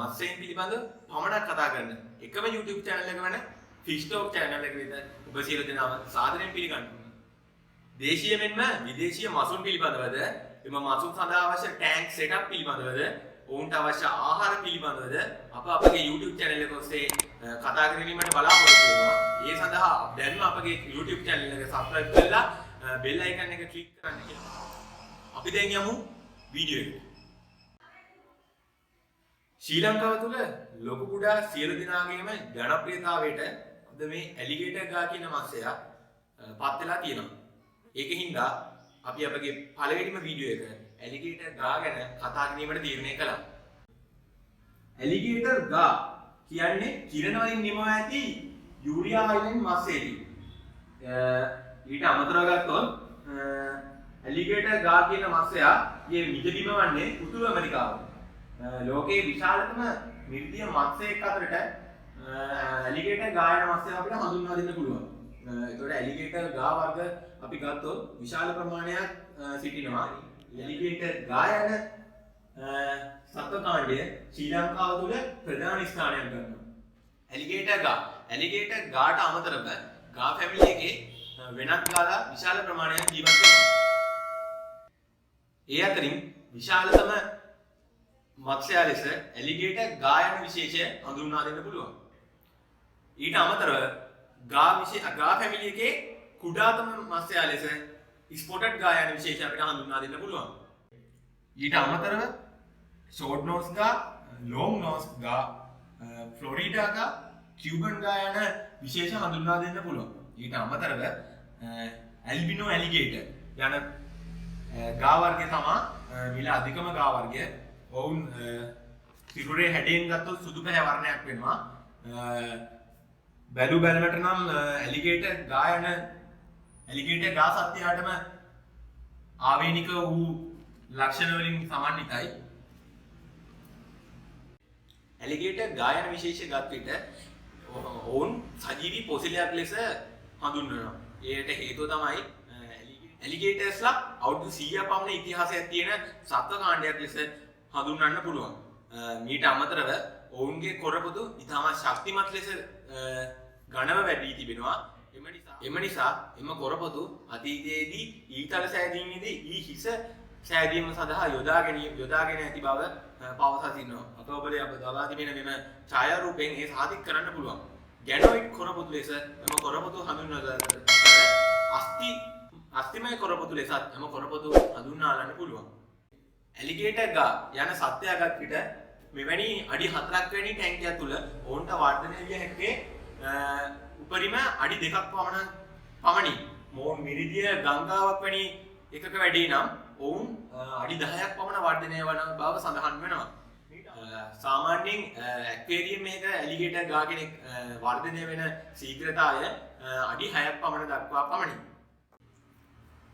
මත්ස්‍යයන් පිළිබඳව පමණක් කතා කරන එකම YouTube channel එක වෙන Fish Talk channel එක විතර ඔබ සියලු දෙනාම සාදරයෙන් පිළිගන්නවා. දේශීය මෙන්ම විදේශීය මසුන් පිළිබඳවද එම මසුන් සඳහා අවශ්‍ය ටැංක් සෙටප් පිළිබඳවද ඔවුන්ට අවශ්‍ය ආහාර පිළිබඳවද අපගේ YouTube channel එක ඔස්සේ කතා කිරීමට බලාපොරොත්තු වෙනවා. ඒ සඳහා දැන්ම අපගේ YouTube channel එක subscribe කරලා bell icon එක click කරන්න කියලා. අපි දැන් යමු වීඩියෝ එකට. ශ්‍රී ලංකාව තුළ ලොකු කුඩා සියලු දෙනාගේම ජනප්‍රියතාවයට අද මේ ඇලිගේටර් ගා කියන මත්ස්‍යයා පත් වෙලා තියෙනවා. ඒකින්ද අපි අපගේ පළවෙනිම වීඩියෝ එක ඇලිගේටර් ගා ගැන කතා කිරීමට තීරණය කළා. ඇලිගේටර් ගා කියන්නේ කිරණ වලින් නිමවා ඇති යූරියා අයිලන්ඩ් මත්ස්‍යයකි. ඊට අමතරව ගත්තොත් ඇලිගේටර් ගා කියන මත්ස්‍යයා ගේ නිජබිම වන්නේ උතුරු ඇමරිකාව. ලෝකයේ විශාලතම නිර්දීය මත්ස්‍යයෙක් අතරට ඇලිගේටර් ගා යන මත්ස්‍යය අපිට හඳුන්වා දෙන්න පුළුවන්. ඒතකොට ඇලිගේටර් ගා වර්ග අපි ගත්තොත් විශාල ප්‍රමාණයක් සිටිනවා. ඇලිගේටර් ගා යන සත්ව කාණ්ඩය ශ්‍රී ලංකාව තුළ ප්‍රධාන ස්ථානයක් ගන්නවා. ඇලිගේටර් ගාට අමතරව ගා ෆැමිලි එකේ වෙනත් ගාලා විශාල ප්‍රමාණයක් ජීවත් වෙනවා. ඒ අතරින් විශාලතම මත්ස්‍යයා ලෙස ඇලිගේටර් ගා යන විශේෂය හඳුන්වා දෙන්න පුළුවන්. ඊට අමතරව ගා ෆැමිලි එකේ කුඩාතම මත්ස්‍යයා ලෙස ස්පොටඩ් ගා යන විශේෂය අපිට හඳුන්වා දෙන්න පුළුවන්. ඊට අමතරව ෂෝට් නෝස් ගා, ලොන්ග් නෝස් ගා, ෆ්ලොරිඩා ගා, කියුබන් ගා යන විශේෂ හඳුන්වා දෙන්න පුළුවන්. ඊට අමතරව ඇල්බිනෝ ඇලිගේටර් යන ගා වර්ගය තමයි මිල අධිකම ගා වර්ගය. ඔවුන් සිරුරේ හැඩයෙන් ගත්තොත් සුදු පැහැ වර්ණයක් වෙනවා. බැලු බැලමට නම් ඇලිගේටර් ගා සත්‍යයටම ආවේනික වූ ලක්ෂණ වලින් සමන්විතයි. ඇලිගේටර් ගා යන විශේෂ ගත් විට ඔවුන් සජීවී පොසිලයක් ලෙස හඳුන්වනවා. ඒකට හේතුව තමයි ඇලිගේටර්ස්ලා අවුරුදු 100ක් පමණ ඉතිහාසයක් තියෙන සත්ව කාණ්ඩයක් ලෙස හඳුන්වන්න පුළුවන්. මීට අමතරව ඔවුන්ගේ කොරපොතු ඉතාමත් ශක්තිමත් ලෙස ඝනව වැඩි තිබෙනවා. එම නිසා එම කොරපොතු අතීතයේදී ඊතල සෑදීමේදී හිස සෑදීම සඳහා යොදාගෙන ඇති බව පවසා තිබෙනවා. අප ඔබට ලබා තිබෙන මෙම ඡායාරූපයෙන් ඒ සාධිත කරන්න පුළුවන්. ගැනොයිඩ් කොරපොතු ලෙස එම කොරපොතු හඳුන්වන අස්තිමය කොරපොතු ලෙසත් එම කොරපොතු හඳුන්වාලන්න පුළුවන්. ඇලිගේටර් ගා යන සත්වයා ගත් විට මෙවැනි අඩි 4ක් වැනි ටැංකියක් තුල ඔවුන්ට වර්ධනය විය හැක්කේ උපරිම අඩි 2ක් පමණි. මොවුන් මිරිදිය ගංගාවක් වැනි එකක වැඩි නම් ඔවුන් අඩි 10ක් පමණ වර්ධනය වන බව සඳහන් වෙනවා. සාමාන්‍යයෙන් ඇක්වේරියම් එකක ඇලිගේටර් ගා කෙනෙක් වර්ධනය වෙන ශීඝ්‍රතාවය අඩි 6ක් පමණ දක්වා පමණි.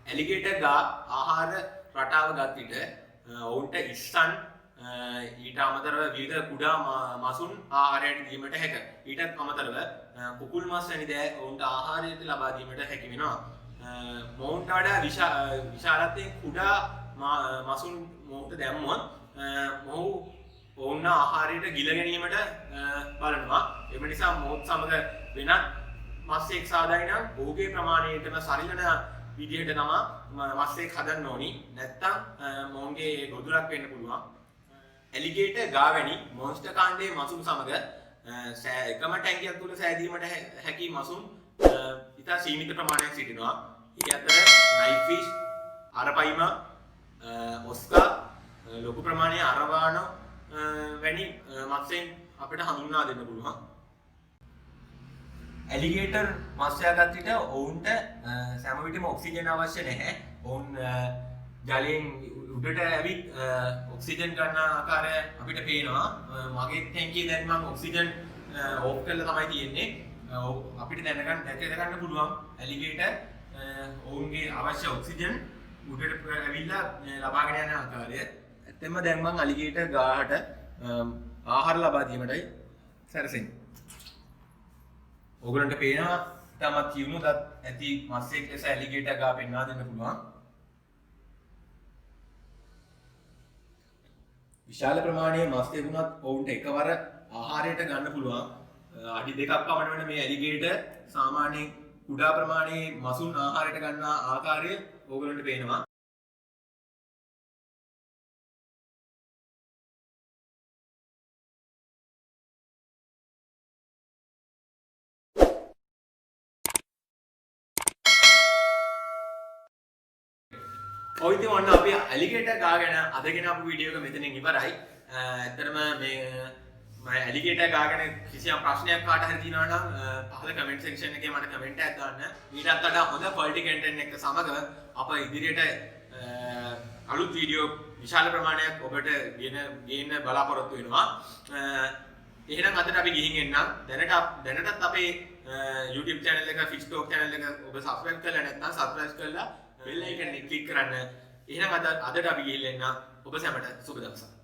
ඇලිගේටර් ගා ආහාර රටාව ගත් විට ඔවුන්ට ඉස්සන් ඊට අමතරව විවිධ කුඩා මසුන් ආහාරයට දීමට හැක. ඊටත් අමතරව කුකුල් මස් වැනි දෑ ඔවුන්ට ආහාරයට ලබා දීමට හැකි වෙනවා. මොවුන්ට වඩා විශාලත්වයෙන් කුඩා මසුන් මොවුන්ට දැම්මොත් මොහු ඔවුන් ආහාරයට ගිල ගැනීමට බලනවා. එම නිසා මොහුත් සමග වෙනත් මත්ස්‍යයෙක් සාදායි නම් ඔහුගේ ප්‍රමාණයටම සරිලන විදිහට තමයි මත්ස්‍යයෙක් හදන්න ඕනි. නැත්තම් මොවුන්ගේ ගොදුරක් වෙන්න පුළුවන්. ඇලිගේටර් ගා වැනි මොන්ස්ටර් කාණ්ඩයේ මසුන් සමග එකම ටැංකියක් තුල සෑදීමට හැකි මසුන් ඉතා සීමිත ප්‍රමාණයක් සිටිනවා. ඒ අතර නයිෆ් ෆිෂ්, අරපයිමා, ඔස්කා, ලොකු ප්‍රමාණයේ අරවානෝ වැනි මත්ස්‍යයන් අපිට හඳුන්වා දෙන්න පුළුවන්. ඇලිගේටර් මත්ස්‍යයා ගත් විට ඔවුන්ට සෑම විටම ඔක්සිජන් අවශ්‍ය නැහැ. ඔවුන් ජලයෙන් උඩට ඇවිත් ඔක්සිජන් ගන්න ආකාරය අපිට පේනවා. මගේ ටැංකියේ දැන් මම ඔක්සිජන් ඕෆ් කරලා තමයි තියෙන්නේ. අපිට දැක ගන්න පුළුවන් ඇලිගේටර් ඔවුන්ගේ අවශ්‍ය ඔක්සිජන් උඩට ඇවිල්ලා ලබාගෙන යන ආකාරය. ඇත්තෙන්ම දැන් මම ඇලිගේටර් ගාහට ආහාර ලබා දීමටයි සැරසෙන්නේ. ඔයගලන්ට පේනවා තමත් කියුණු දත් ඇති මත්ස්‍යයෙක් ලෙස ඇලිගේටර් ගා පෙන්වා දෙන්න පුළුවන්. විශාල ප්‍රමාණයේ මස් තිබුණත් ඔවුන්ට එකවර ආහාරයට ගන්න පුළුවන්. අඩි 2ක් පමණ වෙන මේ ඇලිගේටර් සාමාන්‍යයෙන් කුඩා ප්‍රමාණයේ මසුන් ආහාරයට ගන්න ආකාරය ඕගොල්ලන්ට පේනවා. ඔය ඉතින් ඔන්න අපි ඇලිගේටර් ගාගෙන අදගෙන ආපු වීඩියෝ එක මෙතනින් ඉවරයි. ඇත්තටම මේ මම ඇලිගේටර් ගාගෙන කිසියම් ප්‍රශ්නයක් කාට හරි තියෙනවා නම් පහළ කමෙන්ට් සෙක්ෂන් එකේ මට කමෙන්ට් එකක් දාන්න. ඊටත් වඩා හොඳ ක්වොලිටි කන්ටෙන්ට් එක සමග අප ඉදිරියට අලුත් වීඩියෝ විශාල ප්‍රමාණයක් ඔබට ගේන්න බලාපොරොත්තු වෙනවා. එහෙනම් අදට අපි ගිහින් එන්නම්. දැනටත් අපේ YouTube channel එක Fish Talk channel එක ඔබ subscribe කරලා නැත්නම් subscribe කරලා bell icon එක click කරන්න. එහෙනම් අදට අපි ගිහින් එන්න. ඔබ සැමට සුබ දවසක්.